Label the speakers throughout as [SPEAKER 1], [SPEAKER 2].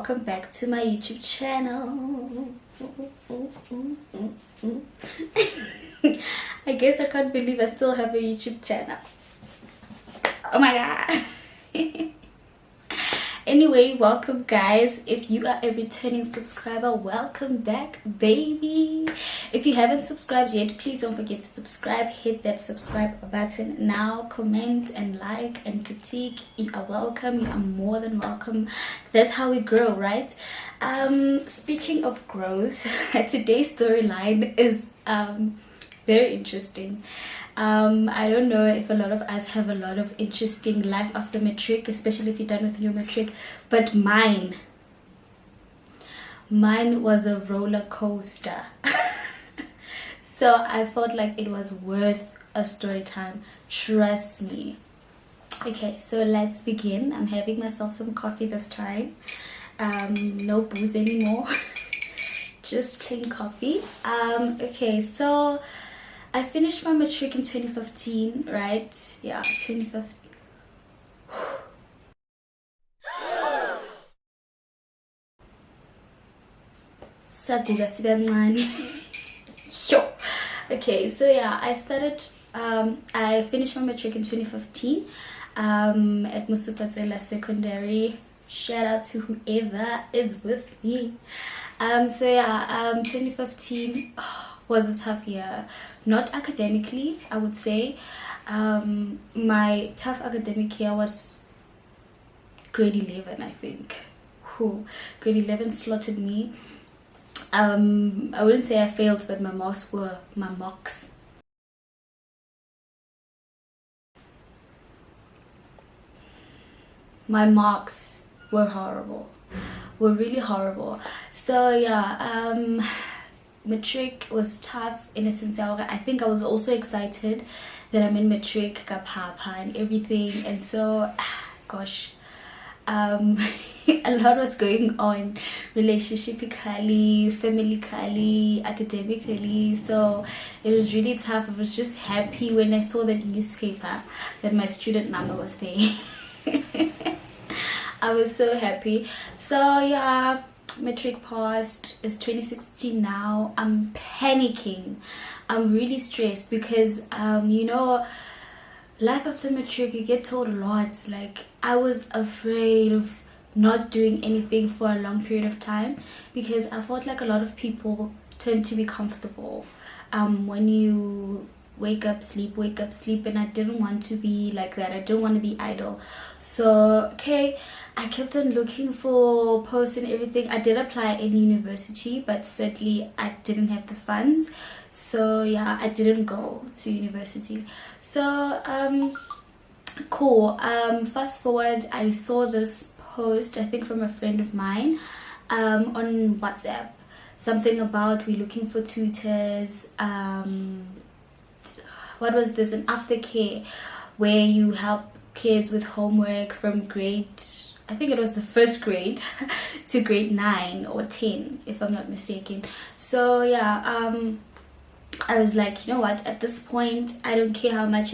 [SPEAKER 1] welcome back to my YouTube channel. I guess I can't believe I still have a YouTube channel. Oh my god. Anyway, welcome guys. If you are a returning subscriber, welcome back, baby. If you haven't subscribed yet, please don't forget to subscribe. Hit that subscribe button now. Comment and like and critique. You are welcome. You are more than welcome. That's how we grow, right? Speaking of growth, today's storyline is very interesting. I don't know if a lot of us have a lot of interesting life after matric, especially if you're done with your matric, but mine was a roller coaster. So I felt like it was worth a story time, trust me. Okay, so let's begin. I'm having myself some coffee this time. No booze anymore. Just plain coffee. Okay, so I finished my matric in 2015, right? Yeah, 2015. Saguga sibancane. Yo. Okay, so yeah, I finished my matric in 2015 at Mwaaaah Secondary. Shout out to whoever is with me. So yeah, 2015 was a tough year. Not academically, I would say. My tough academic year was grade 11, I think. Grade 11 slotted me. I wouldn't say I failed, but my marks were horrible, were really horrible. So yeah, matric was tough in a sense. I think I was also excited that I'm in matric, kapapa and everything, and so gosh, a lot was going on relationshipically, family-cally, academically, so it was really tough. I was just happy when I saw that newspaper that my student number was there. I was so happy. So yeah, matric passed. It's 2016 now. I'm panicking. I'm really stressed because you know, life after matric, you get told a lot. Like, I was afraid of not doing anything for a long period of time because I felt like a lot of people tend to be comfortable when you wake up, sleep, and I didn't want to be like that. I don't want to be idle. So okay, I kept on looking for posts and everything. I did apply in university, but certainly I didn't have the funds, so yeah, I didn't go to university. So cool. Fast forward, I saw this post, I think from a friend of mine, on WhatsApp, something about we looking for tutors. What was this? An aftercare where you help kids with homework from grade, I think it was the first grade to grade 9 or 10, if I'm not mistaken. So yeah, I was like, you know what, at this point I don't care how much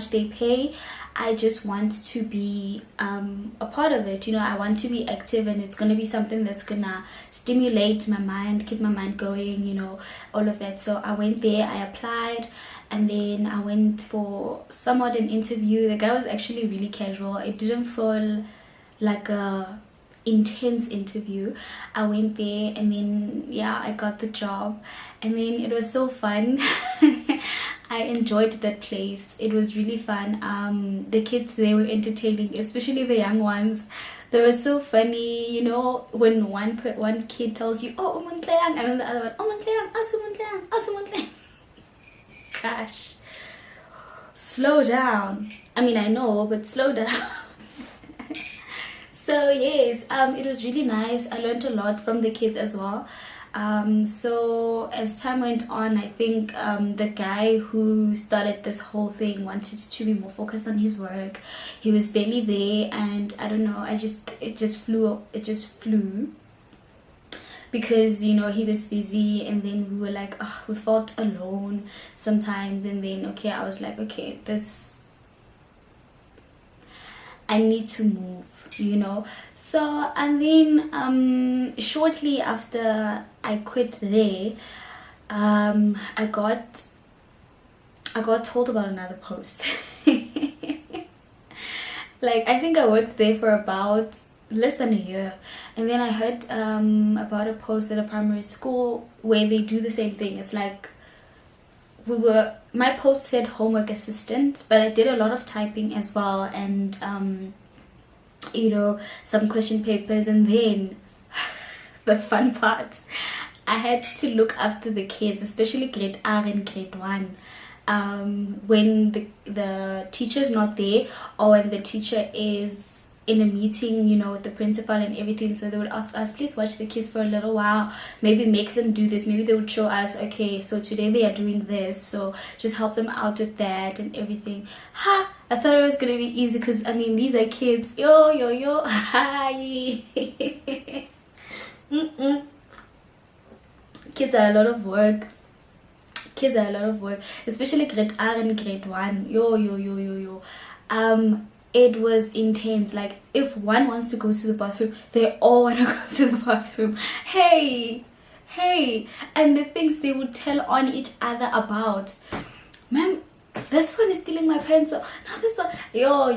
[SPEAKER 1] they pay. I just want to be a part of it. You know, I want to be active, and it's going to be something that's gonna stimulate my mind, keep my mind going, you know, all of that. So I went there, I applied, and then I went for somewhat an interview. The guy was actually really casual. It didn't feel like a intense interview. I went there, and then yeah, I got the job, and then it was so fun. I enjoyed that place. It was really fun. The kids, they were entertaining, especially the young ones. They were so funny, you know, when one kid tells you, oh, Mwaaaah, and then the other one, oh, Mwaaaah. Gosh, slow down. I mean, I know, but slow down. So yes, it was really nice. I learned a lot from the kids as well. So as time went on, I think the guy who started this whole thing wanted to be more focused on his work. He was barely there, and I don't know, it just flew because, you know, he was busy, and then we were like, oh, we felt alone sometimes, and then okay, I was like, okay, this I need to move, you know. So, and then shortly after I quit there, I got told about another post. Like, I think I worked there for about less than a year, and then I heard about a post at a primary school where they do the same thing. It's like, my post said homework assistant, but I did a lot of typing as well, and you know, some question papers. And then the fun part, I had to look after the kids, especially grade R and grade 1, when the teacher's not there, or when the teacher is in a meeting, you know, with the principal and everything. So they would ask us, please watch the kids for a little while, maybe make them do this, maybe they would show us, okay, so today they are doing this, so just help them out with that and everything. I thought it was gonna be easy, because I mean, these are kids. Yo hi. Kids are a lot of work. Especially grade R and grade 1. It was intense. Like, if one wants to go to the bathroom, they all want to go to the bathroom. Hey, and the things they would tell on each other about, ma'am, this one is stealing my pencil, no, this one, yo,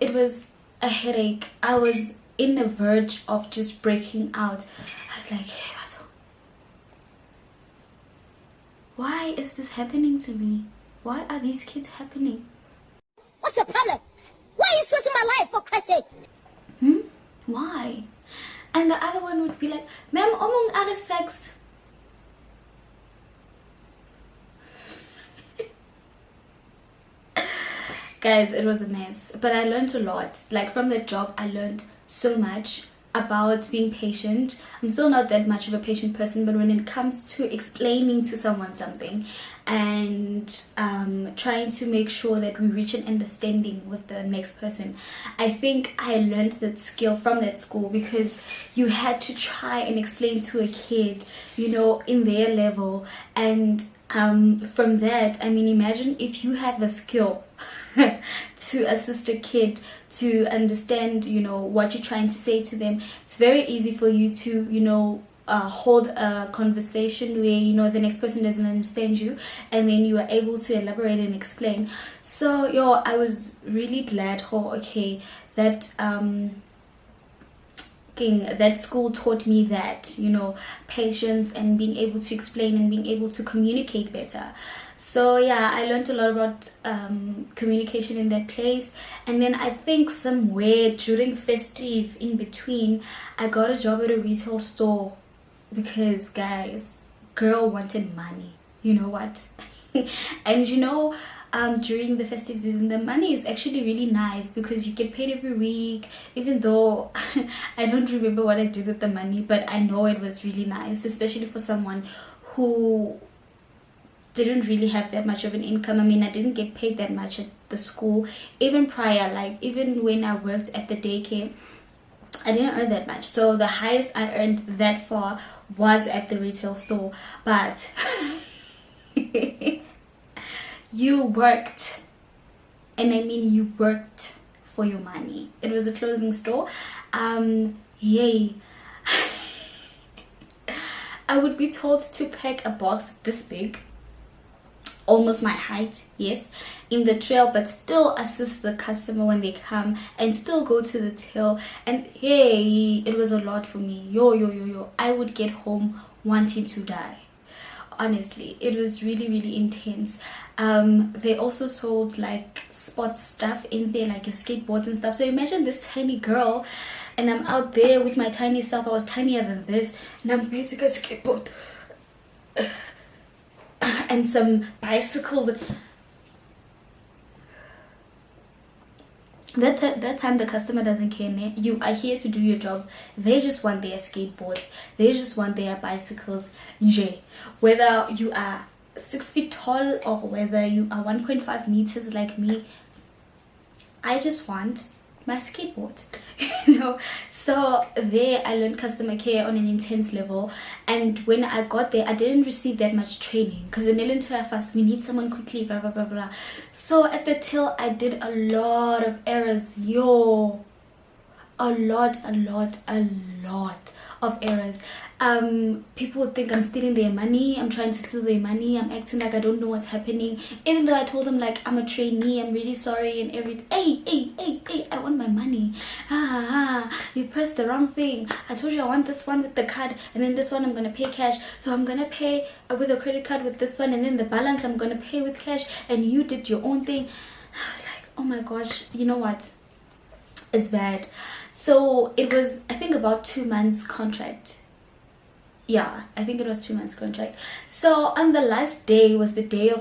[SPEAKER 1] it was a headache. I was in the verge of just breaking out. I was like, hey, why is this happening to me? Why are these kids happening?
[SPEAKER 2] What's the problem? Why are you stressing my life, for Christ's sake?
[SPEAKER 1] Why? And the other one would be like, ma'am, omong are sex. Guys, it was a mess. But I learned a lot. Like, from that job, I learned so much about being patient. I'm still not that much of a patient person, but when it comes to explaining to someone something and trying to make sure that we reach an understanding with the next person, I think I learned that skill from that school, because you had to try and explain to a kid, you know, in their level. And from that, I mean, imagine if you have a skill to assist a kid to understand, you know, what you're trying to say to them. It's very easy for you to, you know, hold a conversation where, you know, the next person doesn't understand you, and then you are able to elaborate and explain. So I was really glad that that school taught me that, you know, patience and being able to explain and being able to communicate better. So yeah, I learned a lot about communication in that place. And then I think somewhere during festive, in between, I got a job at a retail store, because guys, girl wanted money, you know what? And you know, during the festive season, the money is actually really nice, because you get paid every week. Even though I don't remember what I did with the money, but I know it was really nice, especially for someone who didn't really have that much of an income. I mean, I didn't get paid that much at the school. Even prior, like even when I worked at the daycare, I didn't earn that much. So the highest I earned that far was at the retail store. But you worked, and I mean you worked for your money. It was a clothing store. Yay. I would be told to pack a box this big, almost my height, yes, in the trail, but still assist the customer when they come, and still go to the till. And hey, it was a lot for me. I would get home wanting to die. Honestly, it was really intense. They also sold like sports stuff in there, like your skateboards and stuff. So imagine this tiny girl, and I'm out there with my tiny self. I was tinier than this, and I'm basically a skateboard and some bicycles. That time the customer doesn't care. You are here to do your job. They just want their skateboards, they just want their bicycles. Whether you are 6 feet tall or whether you are 1.5 meters like me, I just want my skateboard. You know. So there I learned customer care on an intense level, and when I got there I didn't receive that much training because in Illinois fast we need someone quickly, blah blah blah blah. So at the till I did a lot of errors, yo, a lot of errors. People would think I'm stealing their money, I'm trying to steal their money, I'm acting like I don't know what's happening, even though I told them like I'm a trainee, I'm really sorry and everything. Hey, I want my money. You pressed the wrong thing. I told you I want this one with the card, and then this one I'm gonna pay cash, so I'm gonna pay with a credit card with this one, and then the balance I'm gonna pay with cash, and you did your own thing. I was like, oh my gosh, you know what, it's bad. So it was, I think, about 2 months contract. Yeah, I think it was 2 months contract. So on the last day was the day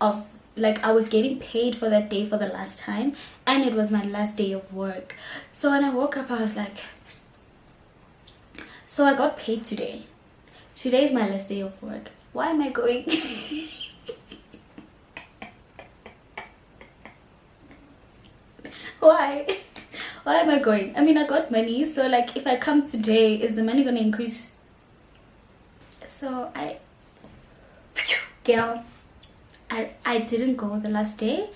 [SPEAKER 1] of like I was getting paid for that day for the last time, and it was my last day of work. So when I woke up I was like, so I got paid today. Today is my last day of work. Why am I going? Why? Why am I going? I mean, I got money, so like if I come today, is the money gonna increase? So girl, I didn't go the last day.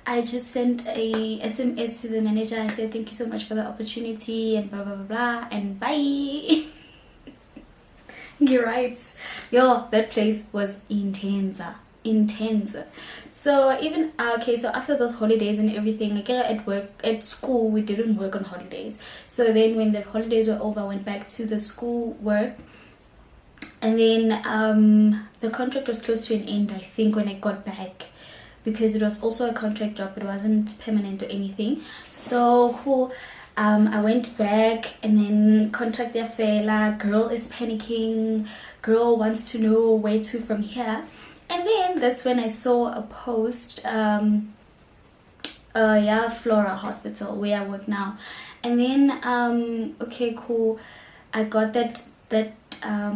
[SPEAKER 1] I just sent a SMS to the manager. I said thank you so much for the opportunity and blah blah blah blah and bye. You're right, yo, that place was intense. So even okay, so after those holidays and everything, like at work, at school, we didn't work on holidays. So then when the holidays were over, I went back to the school work, and then the contract was close to an end, I think, when I got back, because it was also a contract job. It wasn't permanent or anything. So cool. I went back, and then contract their fella, girl is panicking, girl wants to know where to from here. And then that's when I saw a post, Flora Hospital, where I work now. And then okay, cool, I got that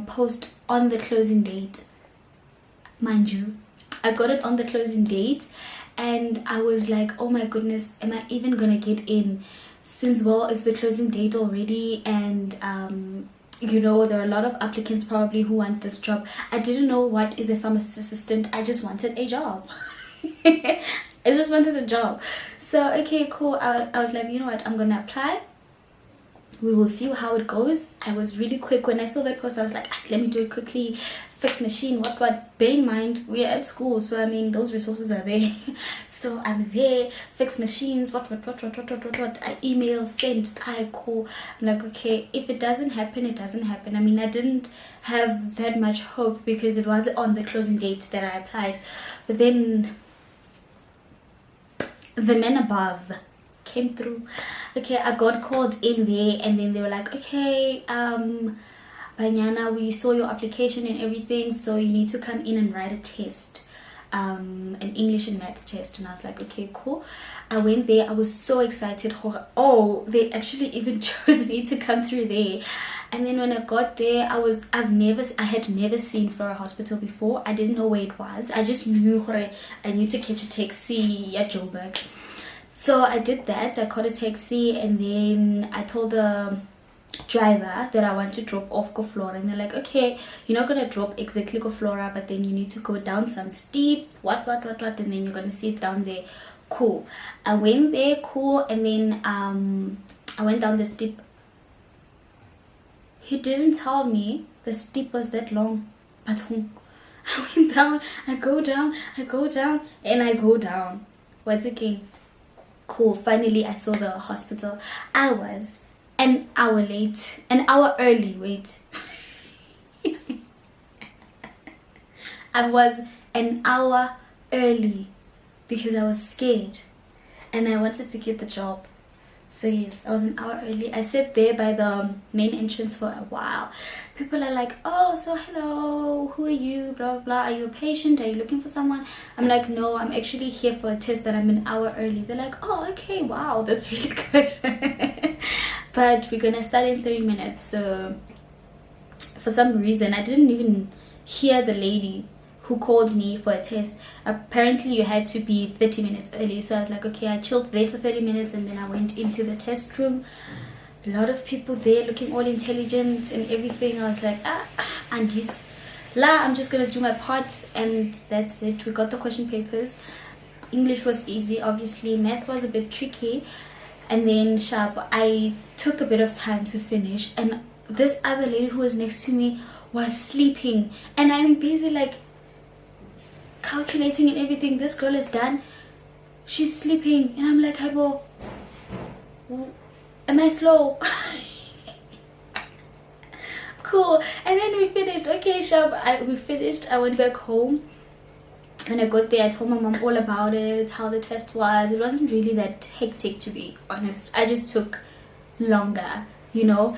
[SPEAKER 1] post on the closing date, mind you. I got it on the closing date, and I was like, oh my goodness, am I even gonna get in, since, well, it's the closing date already, and you know, there are a lot of applicants probably who want this job. I didn't know what is a pharmacist assistant. I just wanted a job. I just wanted a job. So okay, cool, I was like, you know what, I'm gonna apply. We will see how it goes. I was really quick when I saw that post. I was like, let me do it quickly, fix machine, what. Bear in mind, we're at school, so I mean those resources are there. So I'm there, fix machines, what. I email, sent, I call. I'm like, okay, if it doesn't happen, it doesn't happen. I mean, I didn't have that much hope because it was on the closing date that I applied. But then the men above came through. Okay, I got called in there, and then they were like, okay, Banyana, we saw your application and everything, so you need to come in and write a test, an English and math test. And I was like, okay, cool. I went there. I was so excited. Oh, they actually even chose me to come through there. And then when I got there, I had never seen Flora Hospital before. I didn't know where it was. I just knew I knew to catch a taxi at Joburg. So I did that. I called a taxi, and then I told the driver that I want to drop off Go Flora, and they're like, okay, you're not gonna drop exactly Go Flora, but then you need to go down some steep what, and then you're gonna see it down there. Cool. I went there, cool, and then I went down the steep. He didn't tell me the steep was that long, but I went down, I go down, and I go down. Once again, cool. Finally, I saw the hospital. I was an hour late, an hour early. Wait, I was an hour early because I was scared and I wanted to get the job. So yes, I was an hour early. I sat there by the main entrance for a while. People are like, oh, so hello, who are you, blah blah blah, are you a patient, are you looking for someone? I'm like, no, I'm actually here for a test, but I'm an hour early. They're like, oh, okay, wow, that's really good. But we're gonna start in 30 minutes. So for some reason I didn't even hear the lady who called me for a test. Apparently you had to be 30 minutes early. So I was like, okay, I chilled there for 30 minutes, and then I went into the test room. a lot of people there looking all intelligent and everything. I was like, Andis, I'm just gonna do my part and that's it. We got the question papers. English was easy, obviously. Math was a bit tricky. And then sharp, I took a bit of time to finish. And this other lady who was next to me was sleeping. And I'm busy like calculating and everything. This girl is done. She's sleeping. And I'm like, Haibo, am I slow? Cool. And then we finished. Okay, sharp. We finished. I went back home. When I got there, I told my mom all about it, how the test was. It wasn't really that hectic, to be honest. I just took longer, you know.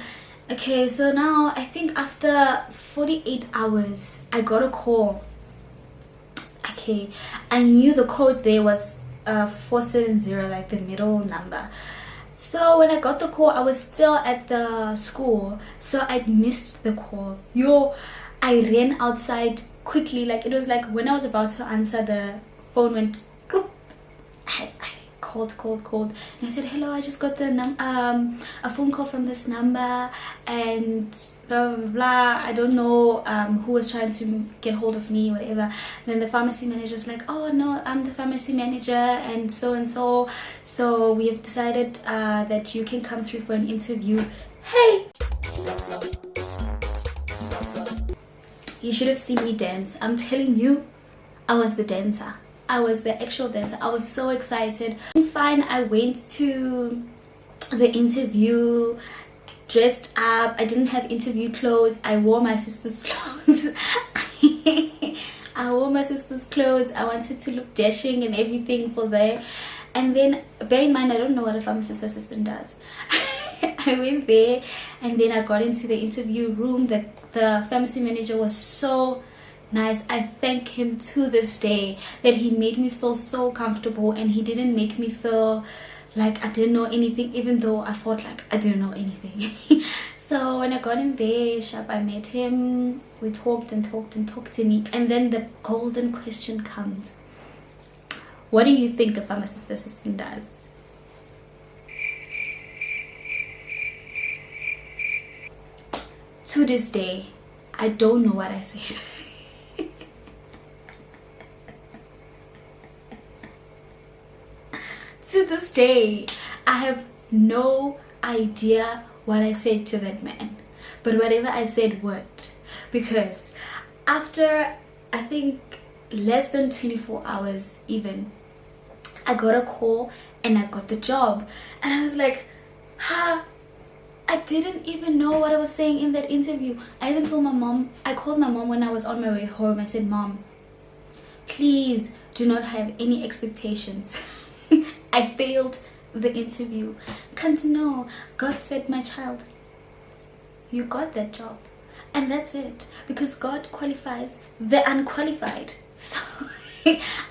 [SPEAKER 1] Okay, so now I think after 48 hours, I got a call. Okay, I knew the code there was 470, like the middle number. So when I got the call, I was still at the school, so I'd missed the call. I ran outside quickly. Like, it was like when I was about to answer, the phone went gloop. I called and I said, hello, I just got a phone call from this number and blah blah blah. I don't know who was trying to get hold of me, whatever. And then the pharmacy manager was like, oh no, I'm the pharmacy manager and so we have decided that you can come through for an interview. Hey, you should have seen me dance. I'm telling you, I was the dancer. I was the actual dancer. I was so excited. Fine, I went to the interview dressed up. I didn't have interview clothes. I wore my sister's clothes. I wore my sister's clothes. I wanted to look dashing and everything for there. And then, bear in mind, I don't know what a pharmacist assistant does. I went there and then I got into the interview room. The pharmacy manager was so nice. I thank him to this day that he made me feel so comfortable and he didn't make me feel like I didn't know anything, even though I felt like I didn't know anything. So when I got in there, sharp, I met him. We talked and talked to me, and then the golden question comes. What do you think a pharmacist assistant does? To this day, I don't know what I said. To this day, I have no idea what I said to that man. But whatever I said worked. Because after, I think, less than 24 hours even, I got a call and I got the job. And I was like, I didn't even know what I was saying in that interview. I even told my mom, I called my mom when I was on my way home. I said, Mom, please do not have any expectations. I failed the interview. Can't know. God said, my child, you got that job. And that's it. Because God qualifies the unqualified. So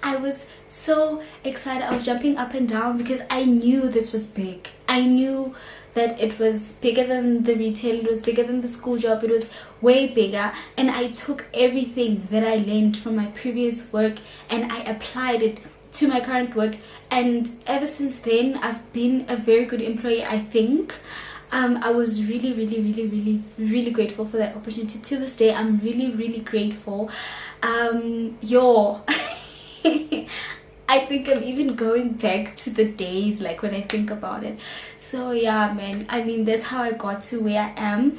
[SPEAKER 1] I was so excited. I was jumping up and down because I knew this was big. I knew that it was bigger than the retail, it was bigger than the school job, it was way bigger. And I took everything that I learned from my previous work and I applied it to my current work, and ever since then I've been a very good employee, I think. I was really grateful for that opportunity. To this day, I'm really grateful. I think I'm even going back to the days, like when I think about it. So yeah, man, I mean, that's how I got to where I am.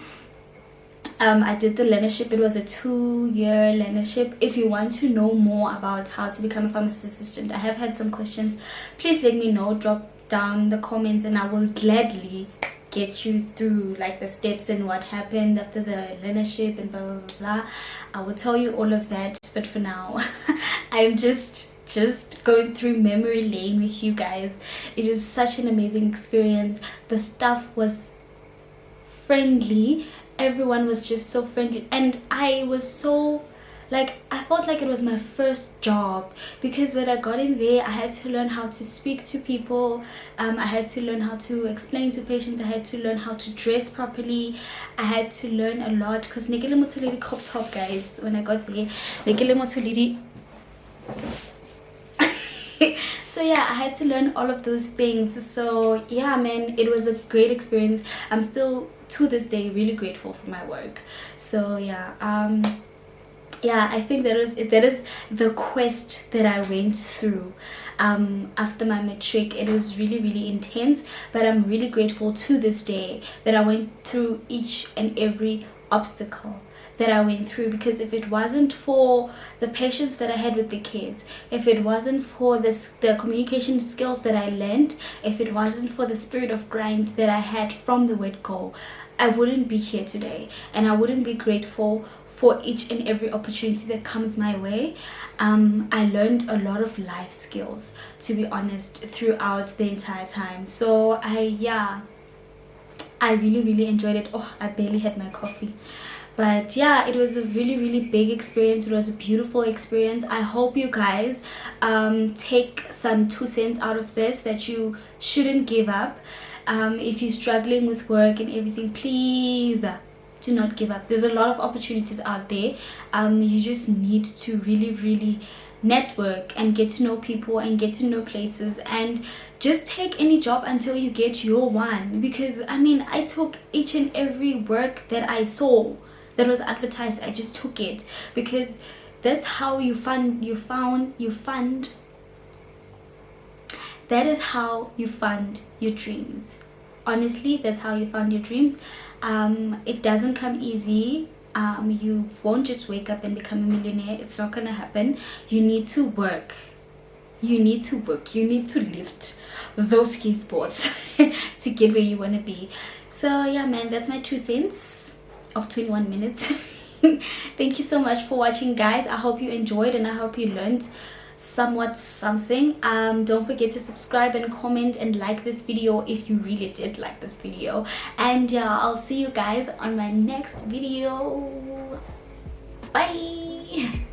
[SPEAKER 1] I did the learnership. It was a 2-year learnership. If you want to know more about how to become a pharmacy assistant, I have had some questions. Please let me know. Drop down the comments and I will gladly get you through like the steps and what happened after the learnership and blah blah blah. I will tell you all of that, but for now I'm just going through memory lane with you guys. It is such an amazing experience. The staff was friendly, everyone was just so friendly, and I was so, like, I felt like it was my first job, because when I got in there I had to learn how to speak to people, I had to learn how to explain to patients, I had to learn how to dress properly, I had to learn a lot, because Nekele Motoledi crop top, guys, when I got there, Nekele Motoledi So yeah, I had to learn all of those things. So yeah, man, it was a great experience. I'm still to this day really grateful for my work. So yeah, yeah, I think that is the quest that I went through after my matric. It was really intense, but I'm really grateful to this day that I went through each and every obstacle that I went through, because if it wasn't for the patience that I had with the kids, if it wasn't for the communication skills that I learned, if it wasn't for the spirit of grind that I had from the word go, I wouldn't be here today, and I wouldn't be grateful for each and every opportunity that comes my way. I learned a lot of life skills, to be honest, throughout the entire time. So I really enjoyed it. Oh, I barely had my coffee. But yeah, it was a really big experience. It was a beautiful experience. I hope you guys take some 2 cents out of this, that you shouldn't give up. If you're struggling with work and everything, please do not give up. There's a lot of opportunities out there. You just need to really network and get to know people and get to know places, and just take any job until you get your one. Because I mean, I took each and every work that I saw that was advertised. I just took it, because that's how you fund that is how you fund your dreams. Honestly, that's how you fund your dreams. It doesn't come easy. You won't just wake up and become a millionaire. It's not gonna happen. You need to work. You need to lift those skateboards to get where you want to be. So yeah, man, that's my 2 cents of 21 minutes. Thank you so much for watching, guys. I hope you enjoyed, and I hope you learned somewhat something. Don't forget to subscribe and comment and like this video if you really did like this video. And yeah, I'll see you guys on my next video. Bye.